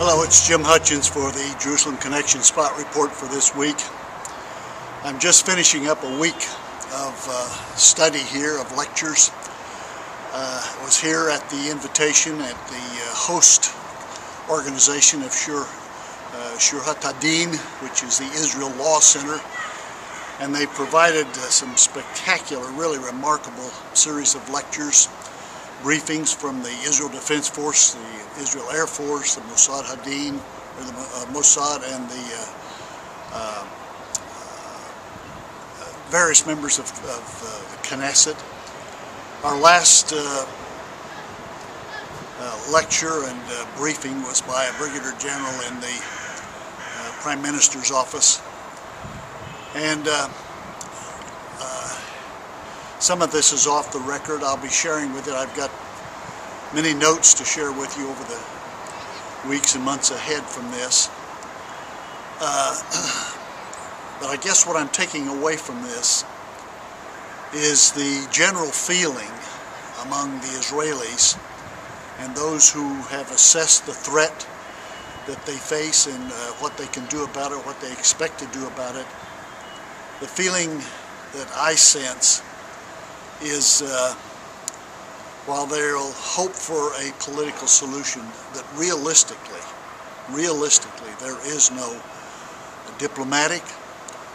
Hello, it's Jim Hutchens for the Jerusalem Connection Spot Report for this week. I'm just finishing up a week of study here, of lectures. I was here at the invitation at the host organization of Shur Hatadin, which is the Israel Law Center, and they provided some spectacular, really remarkable series of lectures, briefings from the Israel Defense Force, the Israel Air Force, the Mossad Hadin, or the Mossad, and the various members of Knesset. Our last lecture and briefing was by a Brigadier General in the Prime Minister's office, and some of this is off the record. I'll be sharing with it. I've got many notes to share with you over the weeks and months ahead from this. But I guess what I'm taking away from this is the general feeling among the Israelis and those who have assessed the threat that they face and what they can do about it, what they expect to do about it. The feeling that I sense is while they'll hope for a political solution, that realistically there is no diplomatic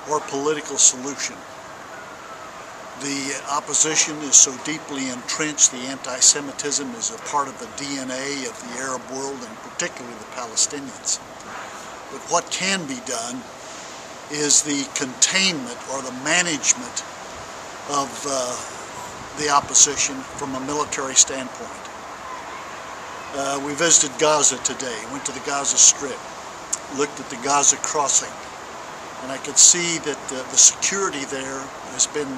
or political solution. The opposition is so deeply entrenched, the anti-Semitism is a part of the DNA of the Arab world and particularly the Palestinians. But what can be done is the containment or the management of the opposition from a military standpoint. We visited Gaza today, went to the Gaza Strip, looked at the Gaza crossing, and I could see that the security there has been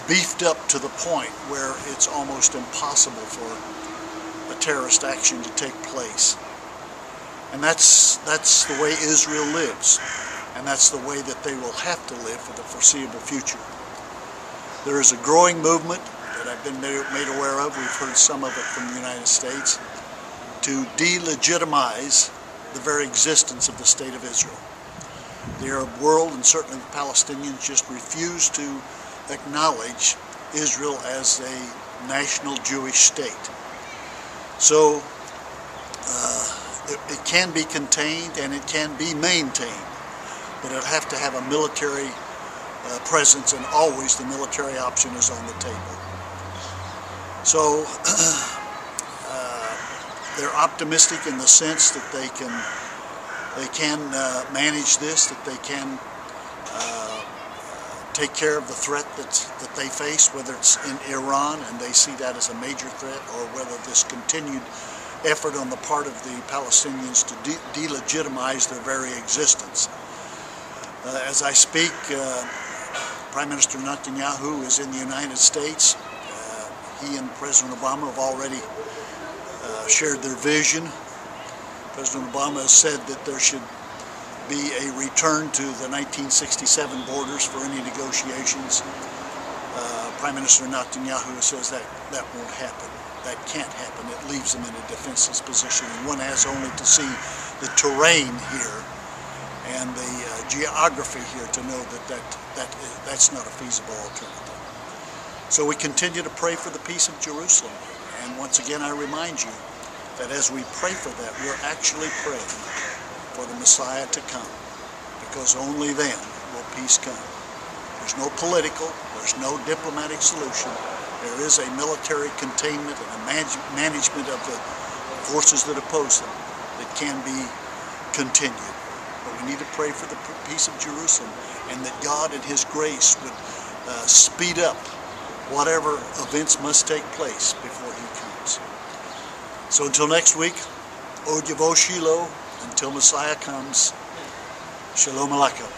beefed up to the point where it's almost impossible for a terrorist action to take place. And that's the way Israel lives, and that's the way that they will have to live for the foreseeable future. There is a growing movement that I've been made aware of, we've heard some of it from the United States, to delegitimize the very existence of the State of Israel. The Arab world and certainly the Palestinians just refuse to acknowledge Israel as a national Jewish state. So it can be contained and it can be maintained, but it'll have to have a military presence, and always the military option is on the table. So they're optimistic in the sense that they can manage this, that they can take care of the threat that they face, whether it's in Iran and they see that as a major threat, or whether this continued effort on the part of the Palestinians to delegitimize their very existence. As I speak, Prime Minister Netanyahu is in the United States. He and President Obama have already shared their vision. President Obama has said that there should be a return to the 1967 borders for any negotiations. Prime Minister Netanyahu says that won't happen. That can't happen. It leaves them in a defenseless position. And one has only to see the terrain here and the geography here to know that's not a feasible alternative. So we continue to pray for the peace of Jerusalem. And once again, I remind you that as we pray for that, we're actually praying for the Messiah to come, because only then will peace come. There's no political, there's no diplomatic solution. There is a military containment and a management of the forces that oppose them that can be continued. But we need to pray for the peace of Jerusalem, and that God in His grace would speed up whatever events must take place before He comes. So until next week, Od Yavo Shiloh, until Messiah comes, Shalom Aleichem.